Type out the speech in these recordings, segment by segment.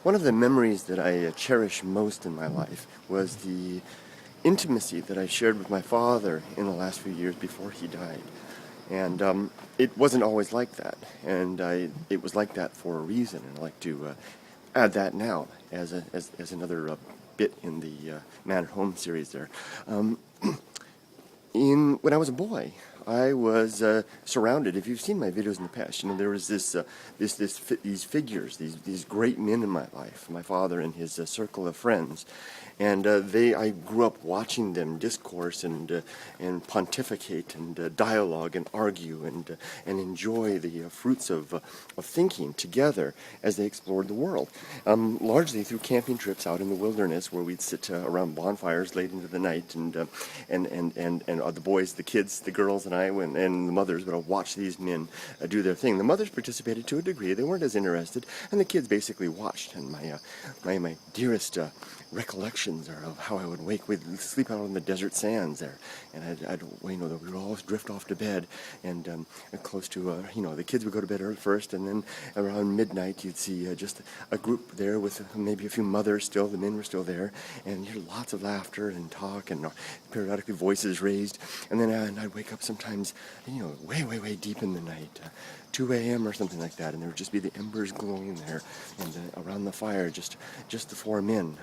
One of the memories that I cherish most in my life was the intimacy that I shared with my father in the last few years before he died. And it wasn't always like that, and it was like that for a reason, and I'd like to add that now as another bit in the Man at Home series there. When I was a boy, I was surrounded. If you've seen my videos in the past, there was these figures, these great men in my life. My father and his circle of friends, and I grew up watching them discourse and pontificate and dialogue and argue and enjoy the fruits of thinking together as they explored the world, largely through camping trips out in the wilderness where we'd sit around bonfires late into the night and the boys, the kids, the girls, and I, and the mothers would watch these men do their thing. The mothers participated to a degree; they weren't as interested, and the kids basically watched. And my dearest recollections are of how I would we'd sleep out on the desert sands there, and we would always drift off to bed, and close to the kids would go to bed early first, and then around midnight you'd see just a group there with maybe a few mothers still. The men were still there, and you hear lots of laughter and talk, and periodically voices raised, and then I'd wake up sometimes, way deep in the night, 2 a.m. or something like that, and there would just be the embers glowing there, and around the fire, just the four men,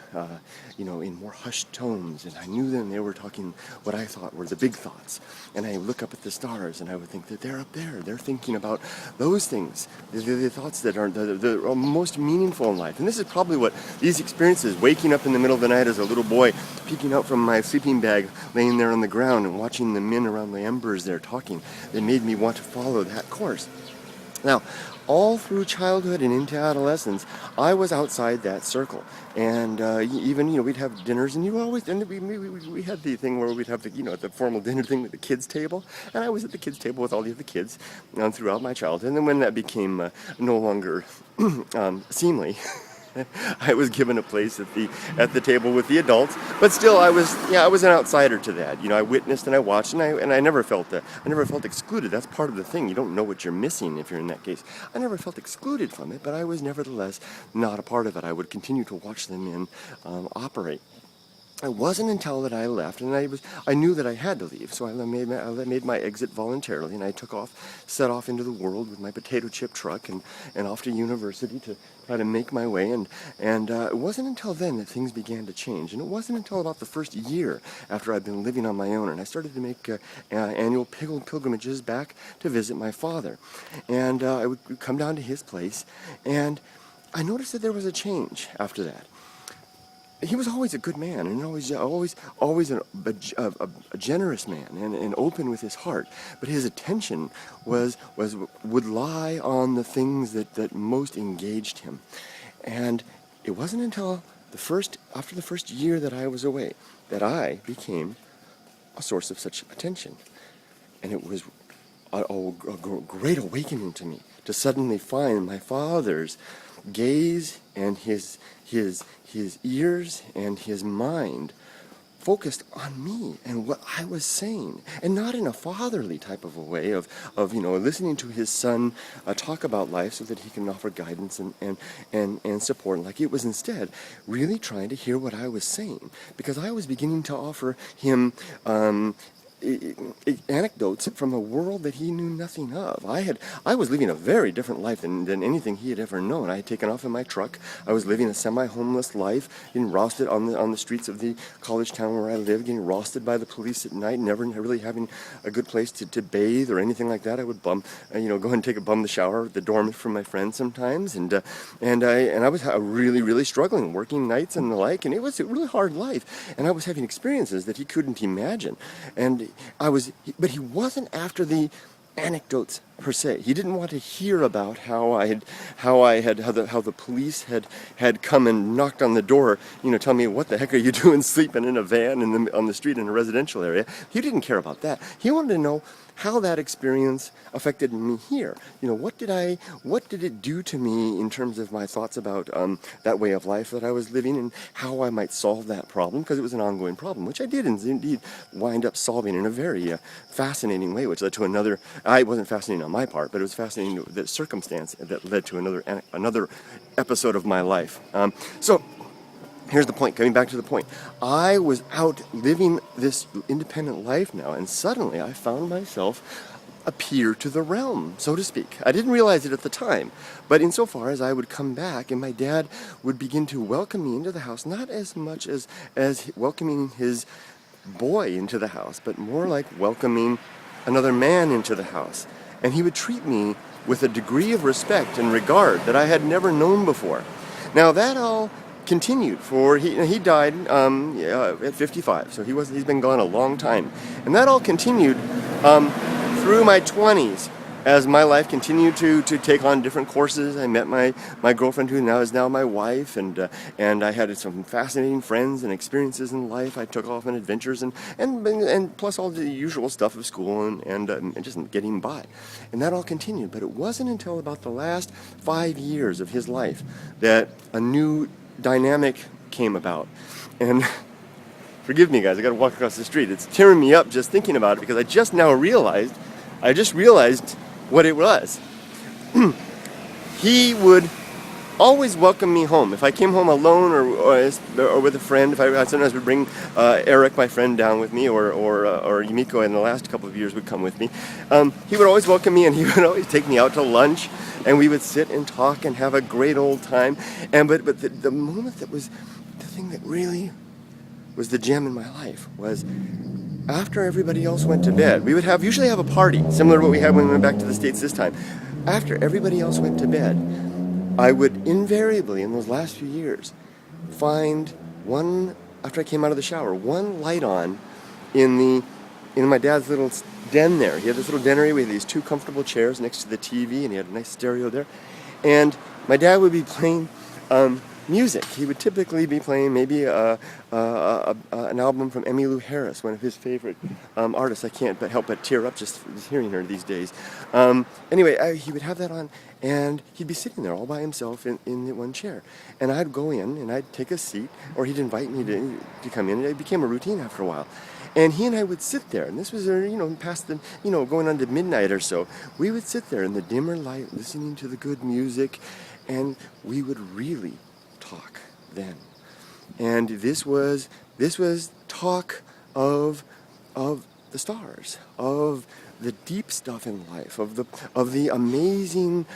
in more hushed tones, and I knew then they were talking what I thought were the big thoughts, and I would look up at the stars, and I would think that they're up there, they're thinking about those things, the thoughts that are the most meaningful in life. And this is probably what these experiences, waking up in the middle of the night as a little boy, peeking out from my sleeping bag, laying there on the ground, and watching the men around the embers there talking, they made me want to follow that course. Now, all through childhood and into adolescence, I was outside that circle, and even we'd have dinners, and we had the thing where we'd have the formal dinner thing with the kids' table, and I was at the kids' table with all the other kids throughout my childhood. And then when that became no longer seemly, I was given a place at the table with the adults, but still I was an outsider to that. I witnessed and I watched, and I never felt excluded. That's part of the thing. You don't know what you're missing if you're in that case. I never felt excluded from it, but I was nevertheless not a part of it. I would continue to watch the men operate. It wasn't until that I left, and I knew that I had to leave, so I made my exit voluntarily, and I set off into the world with my potato chip truck and off to university to try to make my way, and it wasn't until then that things began to change, and it wasn't until about the first year after I'd been living on my own, and I started to make annual pilgrimages back to visit my father, and I would come down to his place, and I noticed that there was a change after that. He was always a good man, and always a generous man, and open with his heart. But his attention would lie on the things that most engaged him. And it wasn't until after the first year that I was away that I became a source of such attention. And it was a great awakening to me to suddenly find my father's gaze and his ears and his mind focused on me and what I was saying, and not in a fatherly type of a way of listening to his son talk about life so that he can offer guidance and support. Like, it was instead really trying to hear what I was saying, because I was beginning to offer him anecdotes from a world that he knew nothing of. I was living a very different life than anything he had ever known. I had taken off in my truck. I was living a semi-homeless life, getting roasted on the streets of the college town where I lived, getting roasted by the police at night, never really having a good place to bathe or anything like that. I would go and take a bum the shower at the dorm from my friends sometimes, and I was really, really struggling, working nights and the like, and it was a really hard life, and I was having experiences that he couldn't imagine, but he wasn't after the anecdotes per se. He didn't want to hear about how the police had come and knocked on the door, tell me, what the heck are you doing sleeping in a van on the street in a residential area. He didn't care about that. He wanted to know how that experience affected me here. What did it do to me in terms of my thoughts about that way of life that I was living, and how I might solve that problem, because it was an ongoing problem, which I did indeed wind up solving in a very fascinating way, which led to another. It wasn't fascinating on my part, but it was fascinating, the circumstance that led to another episode of my life. So here's the point, coming back to the point. I was out living this independent life now, and suddenly I found myself appear to the realm, so to speak. I didn't realize it at the time, but insofar as I would come back and my dad would begin to welcome me into the house, not as much as welcoming his boy into the house, but more like welcoming another man into the house. And he would treat me with a degree of respect and regard that I had never known before. Now that all continued for he died at 55, so he's been gone a long time, and that all continued through my 20s as my life continued to take on different courses. I met my girlfriend, who is now my wife, and I had some fascinating friends and experiences in life. I took off on adventures and plus all the usual stuff of school and just getting by, and that all continued. But it wasn't until about the last 5 years of his life that a new dynamic came about. And forgive me, guys, I got to walk across the street. It's tearing me up just thinking about it, because I just realized what it was. He would always welcome me home. If I came home alone or with a friend, I sometimes would bring Eric, my friend, down with me, or Yumiko in the last couple of years would come with me. He would always welcome me, and he would always take me out to lunch, and we would sit and talk and have a great old time. But the moment that was the thing that really was the gem in my life was after everybody else went to bed. We would usually have a party, similar to what we had when we went back to the States this time. After everybody else went to bed, I would invariably, in those last few years, find after I came out of the shower, one light on in my dad's little den there. He had this little den area with these two comfortable chairs next to the TV, and he had a nice stereo there. And my dad would be playing music. He would typically be playing maybe an album from Emmylou Harris, one of his favorite artists. I can't help but tear up just hearing her these days. Anyway, he would have that on, and he'd be sitting there all by himself in one chair. And I'd go in, and I'd take a seat, or he'd invite me to come in. It became a routine after a while. And he and I would sit there, and this was, past the, going on to midnight or so. We would sit there in the dimmer light, listening to the good music, and we would really talk then. And this was talk of the stars, of the deep stuff in life, of the amazing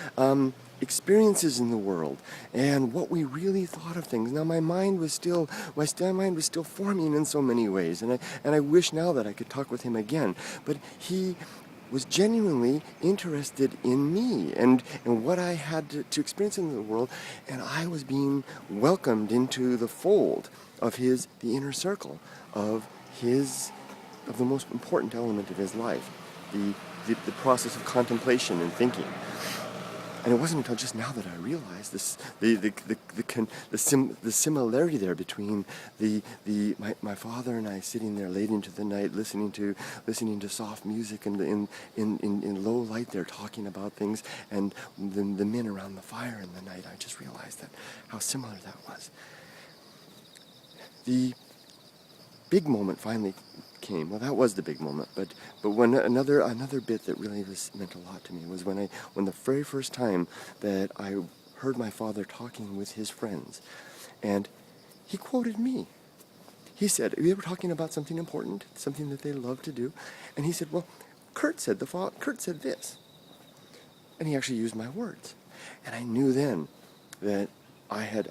experiences in the world, and what we really thought of things. Now my mind was still forming in so many ways, and I wish now that I could talk with him again. But he was genuinely interested in me and what I had to experience in the world, and I was being welcomed into the fold of the inner circle of the most important element of his life, the process of contemplation and thinking. And it wasn't until just now that I realized the similarity there between my father and I sitting there late into the night listening to soft music and in low light there talking about things, and the men around the fire in the night. I just realized how similar that was. The big moment finally came. Well, that was the big moment, but when another bit that really meant a lot to me was when the very first time that I heard my father talking with his friends, and he quoted me. He said, we were talking about something important, something that they love to do, and he said, well, Kurt said this, and he actually used my words, and I knew then that I had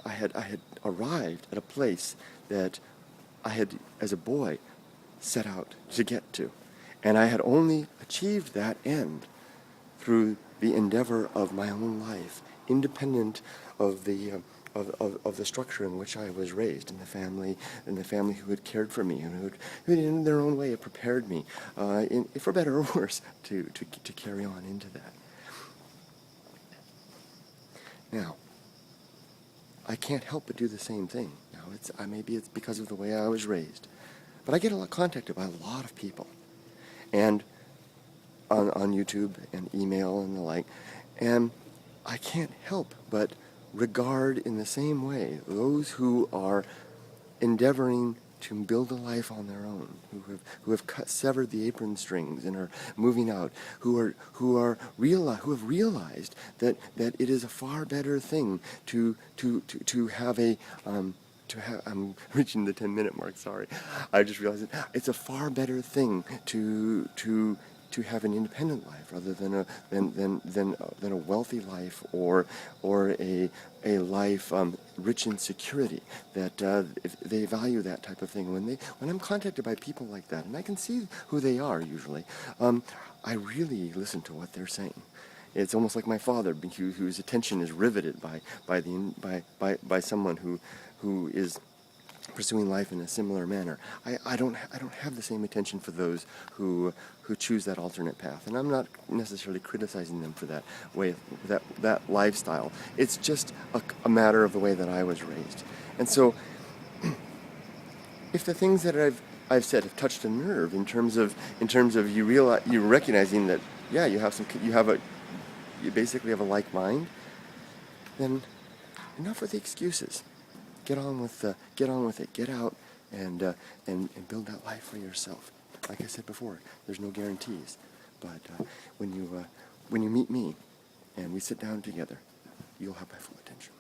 arrived at a place that I had, as a boy, set out to get to. And I had only achieved that end through the endeavor of my own life, independent of the structure in which I was raised, in the family who had cared for me, and who in their own way had prepared me, for better or worse, to carry on into that. Now, I can't help but do the same thing. Now, maybe it's because of the way I was raised. But I get contacted by a lot of people, and on YouTube and email and the like, and I can't help but regard in the same way those who are endeavoring to build a life on their own, who have severed the apron strings and are moving out, who have realized that it is a far better thing to have a I'm reaching the 10-minute mark. Sorry, I just realized it's a far better thing to have an independent life rather than a wealthy life or a life rich in security. That if they value that type of thing. When I'm contacted by people like that, and I can see who they are usually, I really listen to what they're saying. It's almost like my father, whose attention is riveted by someone who is pursuing life in a similar manner. I don't have the same attention for those who choose that alternate path, and I'm not necessarily criticizing them for that way, that lifestyle. It's just a matter of the way that I was raised. And so, if the things that I've said have touched a nerve in terms of you recognizing that you basically have a like mind, then enough with the excuses. Get on with it. Get out and build that life for yourself. Like I said before, there's no guarantees. But when you meet me and we sit down together, you'll have my full attention.